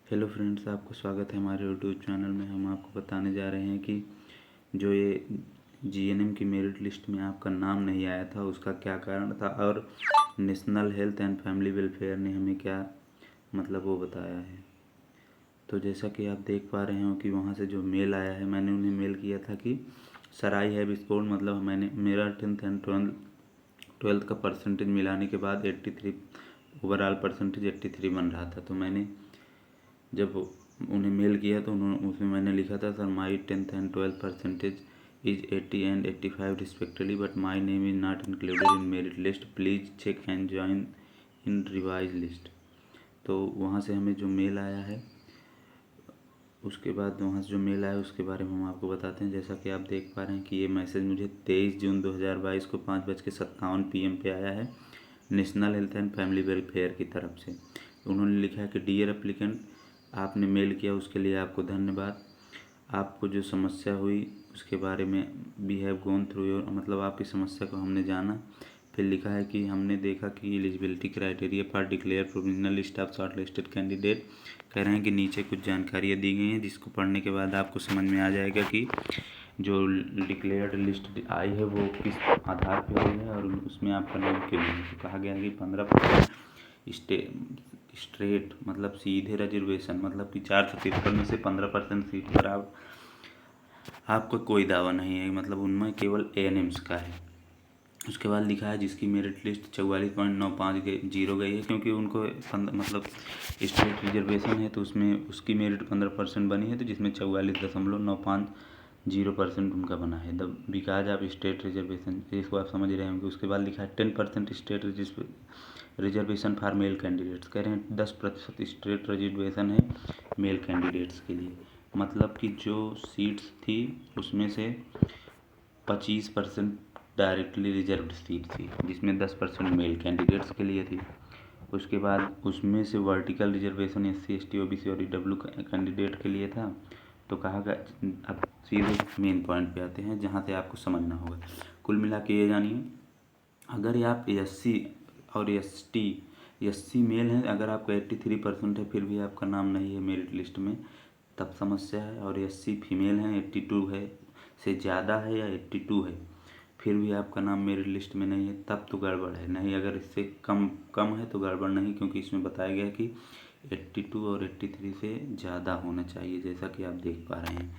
Hello friends, आपको स्वागत है हमारे यूट्यूब चैनल में। हम आपको बताने जा रहे हैं कि जो ये जीएनएम की मेरिट लिस्ट में आपका नाम नहीं आया था उसका क्या कारण था, और national health and family welfare ने हमें क्या मतलब वो बताया है। तो जैसा कि आप देख पा रहे हो कि वहाँ से जो मेल आया है, मैंने उन्हें मेल किया था कि सर आई हैव स्कोर्ड, मतलब मेरा 10th एंड 12th का परसेंटेज मिलाने के बाद 83 ओवरऑल परसेंटेज 83 बन रहा था। तो मैंने जब उन्हें मेल किया तो उन्होंने उसमें मैंने लिखा था, sir my 10th and 12th percentage is 80 and 85 respectively, but my name is not included in merit list, please check and join in revise list. तो वहाँ से हमें जो मेल आया है, उसके बाद वहाँ से जो मेल आया उसके बारे में हम आपको बताते हैं। जैसा कि आप देख पा रहे हैं कि ये मैसेज मुझे 23 जून 2022 को 5:57 PM पे आया है national health and family welfare की तरफ से। उन्होंने लिखा है कि डियर एप्लीकेंट, आपने मेल किया उसके लिए आपको धन्यवाद। आपको जो समस्या हुई उसके बारे में we have gone through your, मतलब आपकी समस्या को हमने जाना। फिर लिखा है कि हमने देखा कि eligibility criteria for declare provisional list of short listed candidate. कह रहे हैं कि नीचे कुछ जानकारियाँ दी गई हैं जिसको पढ़ने के बाद आपको समझ में आ जाएगा कि जो डिक्लेयर्ड लिस्ट आई है वो किस आधार पर हुई है और उसमें आपका नाम क्यों नहीं है। तो कहा गया है कि 15% स्ट्रेट मतलब सीधे रिजर्वेशन, मतलब कि 473 में से 15% सीट पर आपका कोई दावा नहीं है, मतलब उनमें केवल एएनएम्स का है। उसके बाद लिखा है जिसकी मेरिट लिस्ट 44.95 गई है, क्योंकि उनको मतलब स्टेट रिजर्वेशन है तो उसमें उसकी मेरिट 15% बनी है, तो जिसमें 44.950% उनका बना है the because of state reservation. इसको आप समझ रहे होंगे। उसके बाद लिखा है 10% state reservation for male candidates. कह रहे हैं 10% स्टेट रिजर्वेशन है मेल कैंडिडेट्स के लिए, मतलब कि जो सीट्स थी उसमें से 25% डायरेक्टली रिजर्व्ड सीट थी, जिसमें 10% मेल कैंडिडेट्स के लिए थी। उसके बाद उसमें से vertical reservation SC ST OBC और EW कैंडिडेट के लिए था। तो कहा गया, अब सीधे मेन पॉइंट पे आते हैं जहाँ से आपको समझना होगा। कुल मिला के ये जानिए, अगर आप SC और SC मेल हैं, अगर आपका 83% है फिर भी आपका नाम नहीं है मेरिट लिस्ट में, तब समस्या है। और SC फीमेल हैं, 82 है से ज़्यादा है या 82 है फिर भी आपका नाम मेरिट लिस्ट में नहीं है, तब तो गड़बड़ है। नहीं, अगर इससे कम है तो गड़बड़ नहीं, क्योंकि इसमें बताया गया कि 82 और 83 से ज़्यादा होना चाहिए, जैसा कि आप देख पा रहे हैं।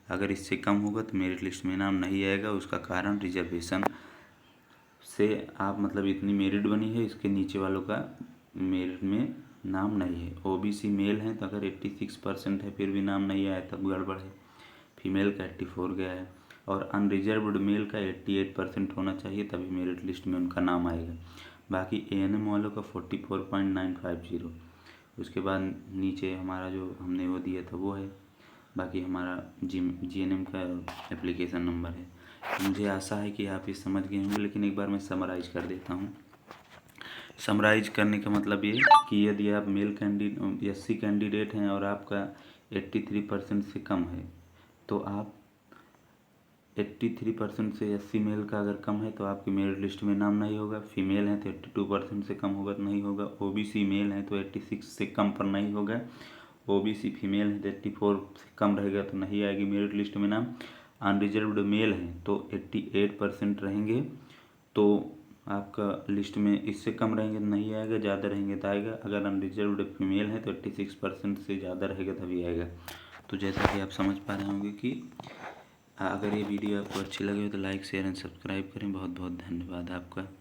अगर इससे कम होगा तो मेरिट लिस्ट में नाम नहीं आएगा। उसका कारण रिजर्वेशन से आप मतलब इतनी मेरिट बनी है, इसके नीचे वालों का मेरिट में नाम नहीं है। OBC मेल हैं तो अगर 86% है फिर भी नाम नहीं आया तब गड़बड़ है। फीमेल का 84 गया है, और अनरिजर्व्ड मेल का 88% होना चाहिए, तभी मेरिट लिस्ट में उनका नाम आएगा। बाकी ANM वालों का 44.950। उसके बाद नीचे हमारा जो हमने वो दिया था वो है, बाकी हमारा GNM का एप्लीकेशन नंबर है। तो मुझे आशा है कि आप ये समझ गए होंगे, लेकिन एक बार मैं समराइज कर देता हूँ। समराइज करने का मतलब ये कि यदि आप मेल SC कैंडिडेट हैं और आपका 83% से कम है, तो आप 83% से SC मेल का अगर कम है तो आपकी मेरिट लिस्ट में नाम नहीं होगा। फीमेल है तो 82% से कम होगा तो नहीं होगा। OBC मेल है तो 86 से कम पर नहीं होगा। OBC फीमेल है तो 84 से कम रहेगा तो नहीं आएगी मेरिट लिस्ट में नाम। अनरिजर्व्ड मेल हैं तो 88% रहेंगे तो आपका लिस्ट में, इससे कम रहेंगे तो नहीं आएगा, ज़्यादा रहेंगे तो आएगा। अगर अनरिजर्व्ड फीमेल है तो 86% से ज़्यादा रहेगा तभी आएगा। तो जैसा कि आप समझ पा रहे होंगे कि अगर ये वीडियो आपको अच्छी लगे तो लाइक शेयर एंड सब्सक्राइब करें। बहुत बहुत धन्यवाद आपका।